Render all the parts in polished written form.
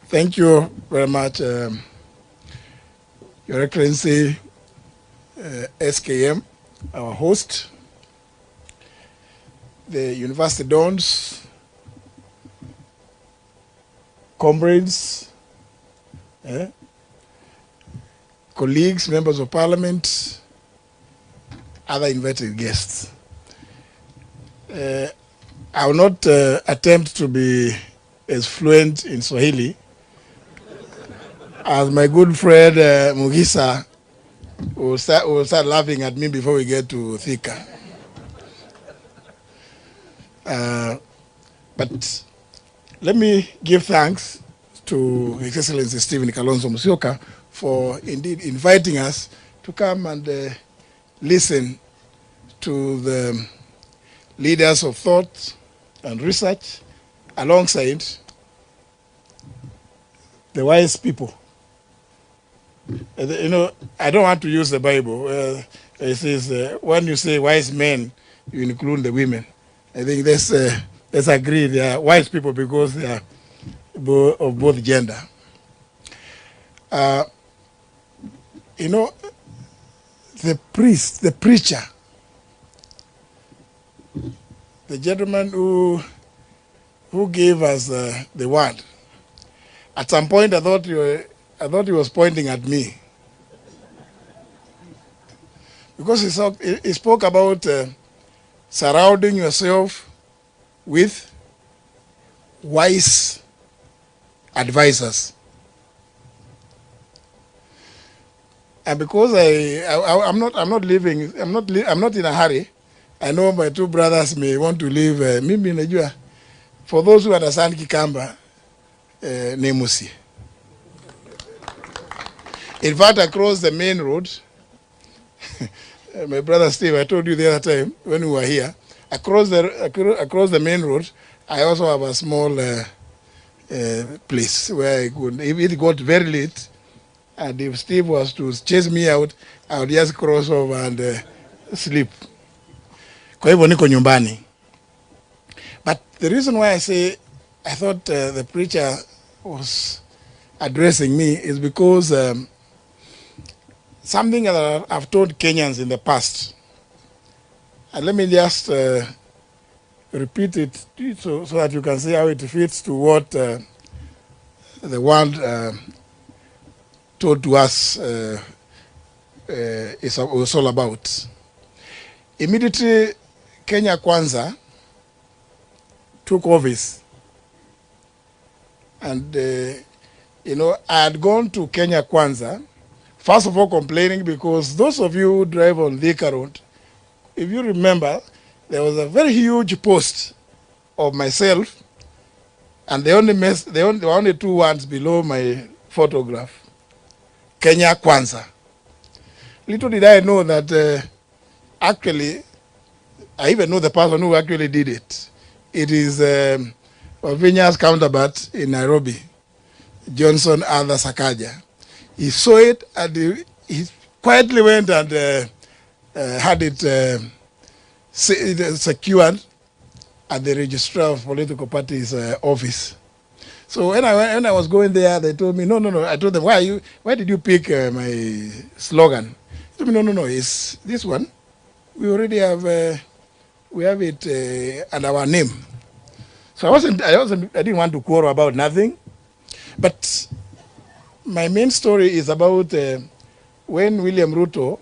Thank you very much, Your Excellency SKM, our host, the University Dons, comrades, colleagues, members of parliament, other invited guests. I will not attempt to be as fluent in Swahili as my good friend Mugisa will start laughing at me before we get to Thika. But let me give thanks to His Excellency Stephen Kalonzo Musyoka for indeed inviting us to come and listen to the leaders of thought and research alongside the wise people. You know, I don't want to use the Bible. It says when you say wise men, you include the women. I think let's agree they are wise people because they are of both gender. You know, the priest, the preacher, the gentleman who gave us the word. At some point, I thought he was pointing at me because he spoke about surrounding yourself with wise advisors. And because I'm not in a hurry. I know my two brothers may want to leave. Mimi najua. For those who understand Kikamba, Nemusi. In fact, across the main road, my brother Steve, I told you the other time when we were here, across the main road, I also have a small place where I could, if it got very late, and if Steve was to chase me out, I would just cross over and sleep. Kwa hivyo niko nyumbani. But the reason why I say I thought the preacher was addressing me is because something that I've told Kenyans in the past. And let me just repeat it so that you can see how it fits to what the world told to us was all about. Immediately, Kenya Kwanza took office. And, you know, I had gone to Kenya Kwanza, first of all complaining because those of you who drive on Thika Road, if you remember, there was a very huge post of myself, and there were only two words below my photograph, Kenya Kwanza. Little did I know that actually, I even know the person who actually did it. It is Wavinya's counterpart in Nairobi, Johnson Arthur Sakaja. He saw it and he quietly went and had it secured at the registrar of political parties' office. So when I was going there, they told me, no. I told them, why did you pick my slogan? They told me, no, it's this one. We already have, we have it under our name. So I didn't want to quarrel about nothing. But my main story is about when William Ruto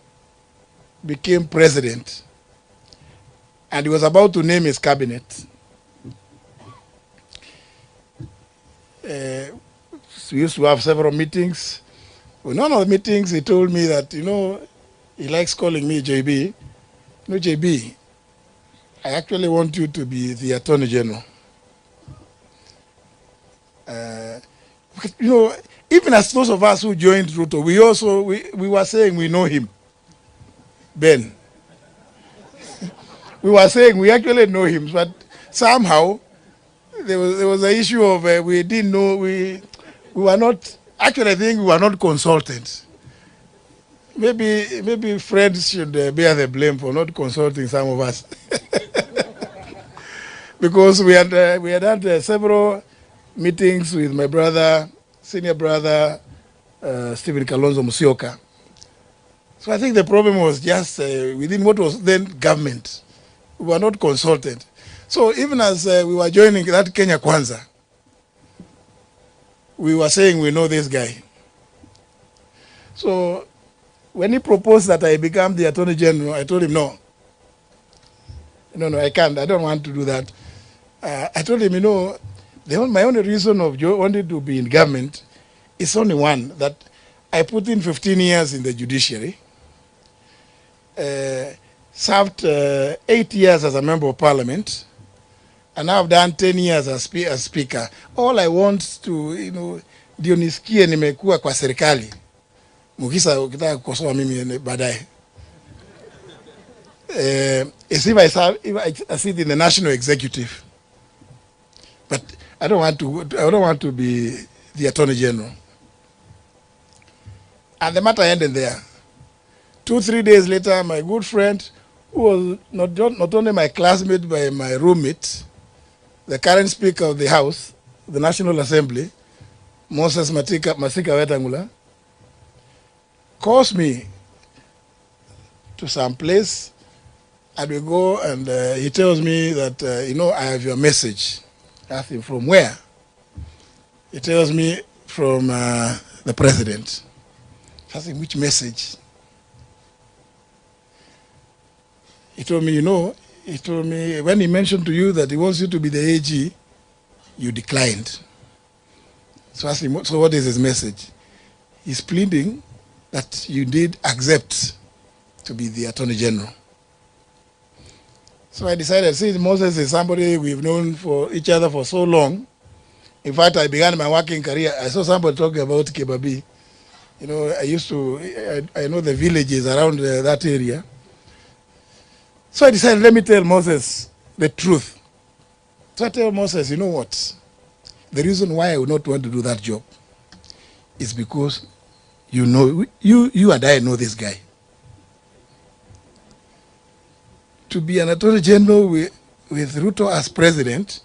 became president and he was about to name his cabinet. We used to have several meetings. In one of the meetings, he told me that, you know, he likes calling me JB. No, JB, I actually want you to be the Attorney General. You know, even as those of us who joined Ruto, we were saying we know him. Ben. We were saying we actually know him, but somehow there was an issue of we didn't know, we were not, actually I think we were not consultants. Maybe friends should bear the blame for not consulting some of us. Because we had had several meetings with my brother senior brother, Stephen Kalonzo Musyoka. So I think the problem was just within what was then government. We were not consulted. So even as we were joining that Kenya Kwanza, we were saying we know this guy. So when he proposed that I become the Attorney General, I told him no. No, I can't. I don't want to do that. I told him, my only reason of wanting to be in government is only one, that I put in 15 years in the judiciary, served 8 years as a member of parliament, and now I've done 10 years as speaker. All I want to, ndio nisikie nimekuwa kwa serikali. Mukisa ukitaka kukosoa mimi baadaye. Is if I sit in the national executive. But I don't want to be the Attorney General. And the matter ended there. 2-3 days later, my good friend, who was not only my classmate but my roommate, the current Speaker of the House, the National Assembly, Moses Masika Wetangula, calls me to some place, and we go, and he tells me that, I have your message. I asked him, from where? He tells me, from the president. I asked him, which message? He told me, when he mentioned to you that he wants you to be the AG, you declined. So I asked him, so what is his message? He's pleading that you did accept to be the Attorney General. So I decided, since Moses is somebody we've known for each other for so long, in fact, I began my working career, I saw somebody talking about Kebabi. I know the villages around that area. So I decided, let me tell Moses the truth. So I tell Moses, you know what? The reason why I would not want to do that job is because you and I know this guy. To be an Attorney General with Ruto as president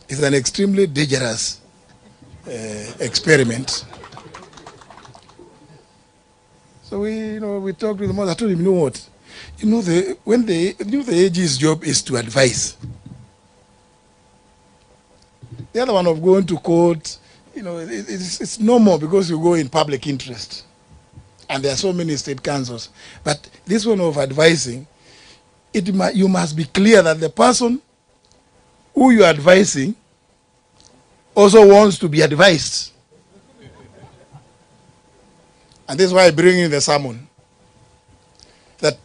is an extremely dangerous experiment. So we talked with him. I told him, you know what? The AG's job is to advise. The other one of going to court, it's normal because you go in public interest, and there are so many state councils. But this one of advising, you must be clear that the person who you are advising also wants to be advised. And this is why I bring in the sermon. That,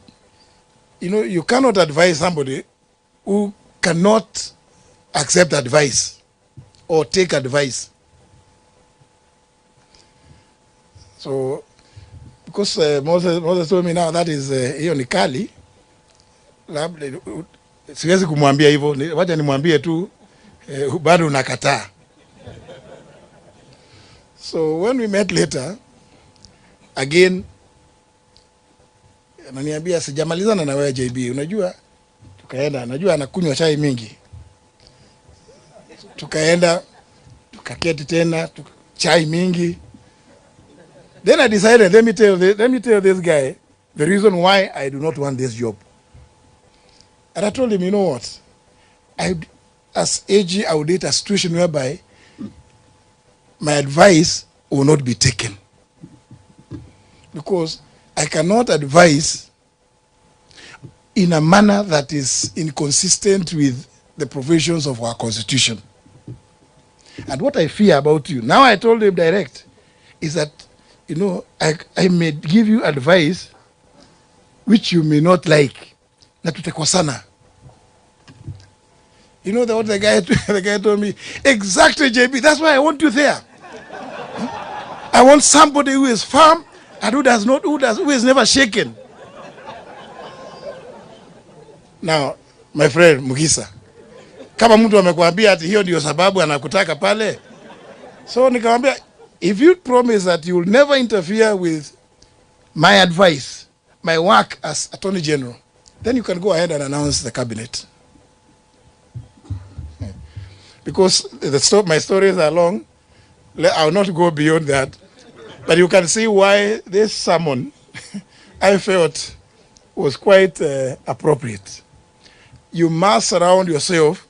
you cannot advise somebody who cannot accept advice or take advice. So, because Moses told me now that is hiyo ni kali, siwezi kumwambia hivyo, wacha nimwambie tu bado unakataa. So when we met later, again, ananiambia sijamalizana na wewe JB, unajua, tukaenda, najua anakunywa chai mingi. Tukaenda, tukaketi tena, chai mingi. Then I decided, let me tell this guy the reason why I do not want this job. And I told him, you know what? As AG, I would hate a situation whereby my advice will not be taken. Because I cannot advise in a manner that is inconsistent with the provisions of our constitution. And what I fear about you, now I told him direct, is that, I may give you advice which you may not like. Na tutakosana. What the guy told me? Exactly, JB. That's why I want you there. I want somebody who is firm and who is never shaken. Now, my friend Mugisa, kama mtu amekwambia ati hiyo ndio sababu anakutaka pale, so nikamwambia, if you promise that you will never interfere with my advice, my work as Attorney General, then you can go ahead and announce the cabinet. Because my stories are long. I'll not go beyond that. But you can see why this sermon I felt was quite appropriate. You must surround yourself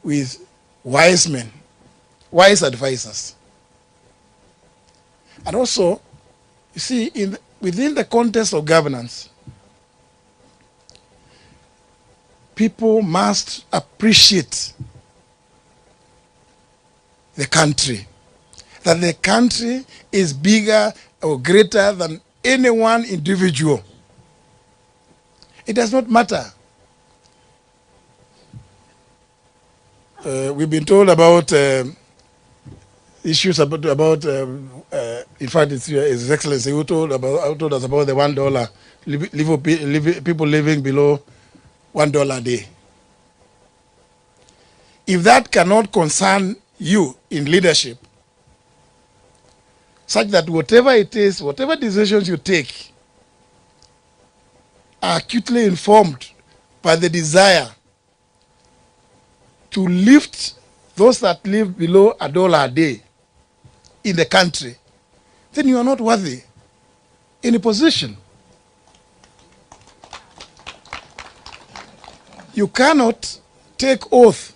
with wise men, wise advisors. And also, you see, within the context of governance, people must appreciate the country, that the country is bigger or greater than any one individual. It does not matter. We've been told about issues about in fact, it's His Excellency who told us about the $1 people living below $1 a day. If that cannot concern you in leadership, such that whatever it is, whatever decisions you take are acutely informed by the desire to lift those that live below $1 a day in the country, then you are not worthy in a position. You cannot take oath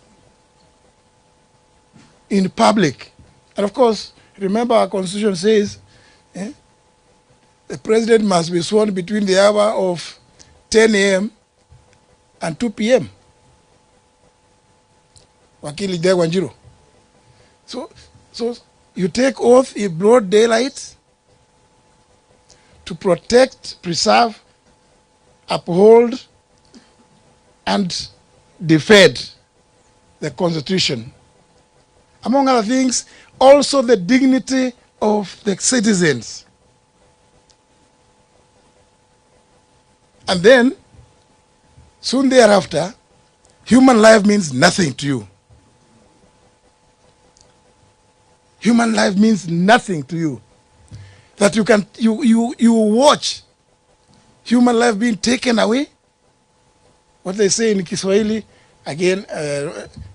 in public. And of course, remember our constitution says the president must be sworn between the hour of 10 a.m. and 2 p.m. Wakili Wanjiru. So you take oath in broad daylight to protect, preserve, uphold, and defend the Constitution. Among other things, also the dignity of the citizens. And then, soon thereafter, human life means nothing to you. Human life means nothing to you. That you watch human life being taken away. What they say in Kiswahili, again,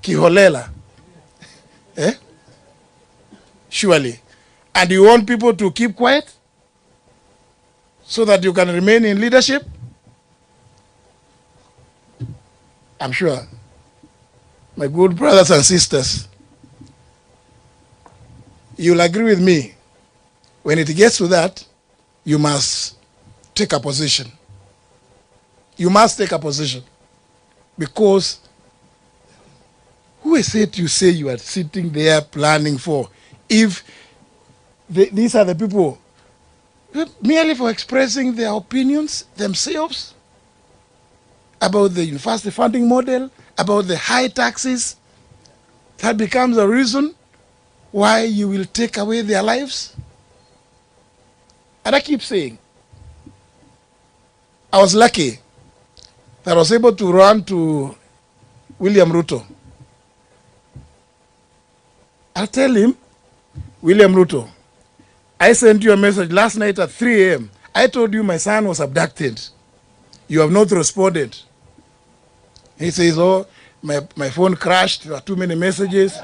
kiholela. Surely. And you want people to keep quiet so that you can remain in leadership? I'm sure, my good brothers and sisters, you'll agree with me. When it gets to that, you must take a position. You must take a position. Because who is it you say you are sitting there planning for? If these are the people merely for expressing their opinions themselves about the university funding model, about the high taxes, that becomes a reason why you will take away their lives? And I keep saying, I was lucky that I was able to run to William Ruto. I'll tell him, William Ruto, I sent you a message last night at 3 a.m. I told you my son was abducted. You have not responded. He says, oh, my phone crashed, there are too many messages.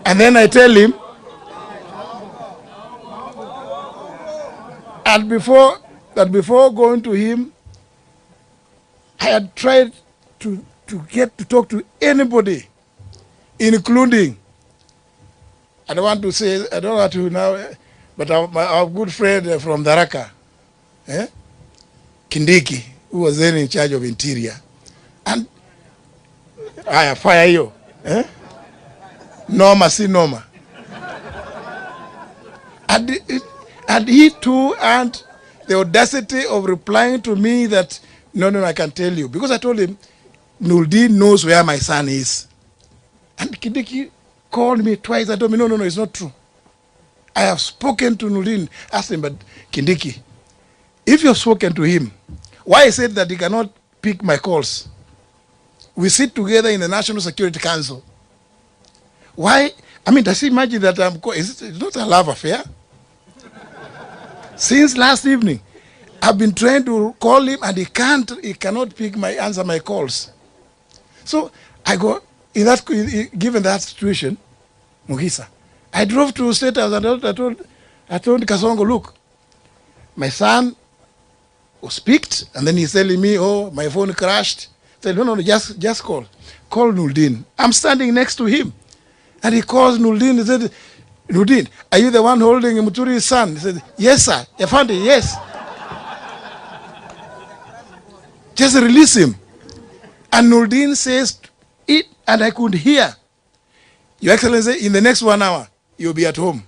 And then I tell him, and before going to him, I had tried to get to talk to anybody, including, I don't want to say, I don't want to now, but our good friend from Daraka, Kindiki, who was then in charge of Interior. And I fire you. Norma, see Norma. And he too had the audacity of replying to me that, no, I can tell you. Because I told him, Nuldin knows where my son is. And Kindiki called me twice. I told me, no, it's not true. I have spoken to Nuldin. Asked him, but Kindiki, if you have spoken to him, why is it that he cannot pick my calls? We sit together in the National Security Council. Why? I mean, does he imagine that it's not a love affair? Since last evening, I've been trying to call him and he cannot answer my calls. So I go, given that situation, Mugisa, I drove to State House and I told Kasongo, look, my son was picked, and then he's telling me, oh, my phone crashed. I said, no, just call. Call Nuldin. I'm standing next to him. And he calls Nuldin. He said, Nuldin, are you the one holding Muturi's son? He said, yes, sir. Yafandi, yes. Just release him. And Nuldin says it, and I could hear, Your Excellency, in the next 1 hour, you'll be at home.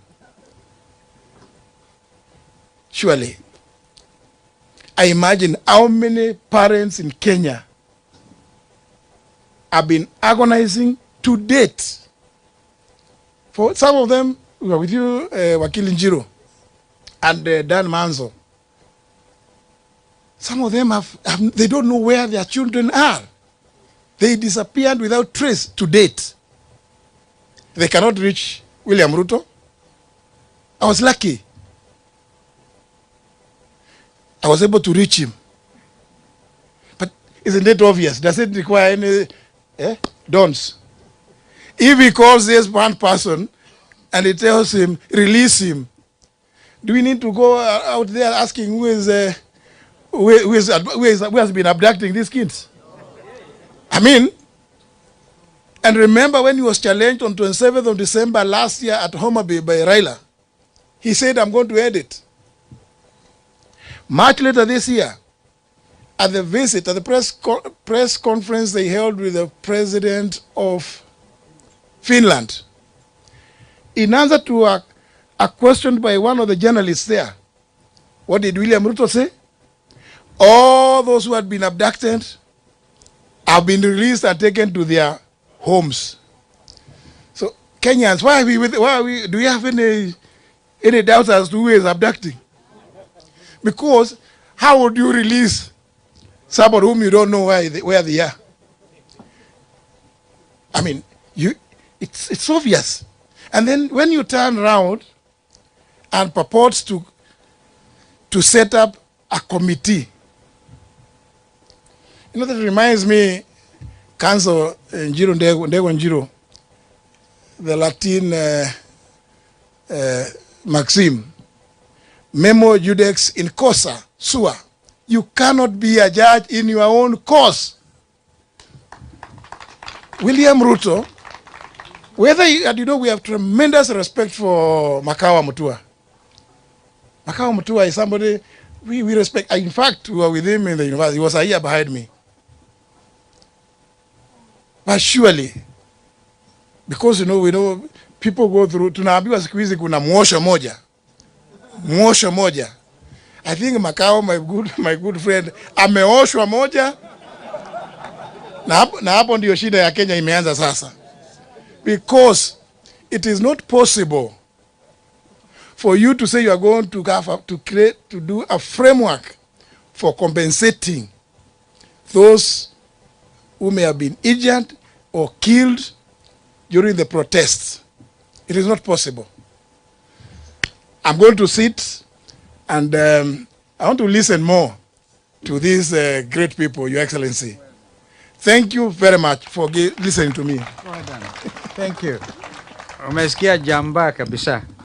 Surely. I imagine how many parents in Kenya have been agonizing to date. For some of them, we are with you, Wakili Njiro and Dan Manzo. Some of them they don't know where their children are. They disappeared without trace to date. They cannot reach William Ruto. I was lucky. I was able to reach him. But isn't it obvious? Does it require any dons? If he calls this one person and he tells him, release him, do we need to go out there asking who has been abducting these kids? I mean, and remember when he was challenged on 27th of December last year at Homa Bay by Raila, he said, I'm going to end it. Much later this year, at the visit, at the press conference they held with the president of Finland, in answer to a question by one of the journalists there, what did William Ruto say? All those who had been abducted have been released and taken to their homes. So Kenyans, do we have any doubts as to who is abducting? Because how would you release somebody whom you don't know where they are? I mean, it's obvious. And then when you turn around and purports to set up a committee, you know, that reminds me, Council Njiro, the Latin maxim, Memo judex in causa sua. You cannot be a judge in your own cause. William Ruto, we have tremendous respect for Makawa Mutua. Makawa Mutua is somebody we respect. In fact, we were with him in the university. He was a year behind me. But surely, because we know people go through, tunaambiwa siku hizi kuna mwosho moja. I think Makao, my good friend, ameoshwa moja, na hapo ndio shida ya Kenya imeanza sasa. Because it is not possible for you to say you are going to do a framework for compensating those who may have been injured or killed during the protests. It is not possible. I'm going to sit and I want to listen more to these great people, Your Excellency. Thank you very much for listening to me. Well done. Thank you. Umesikia jamba kabisa.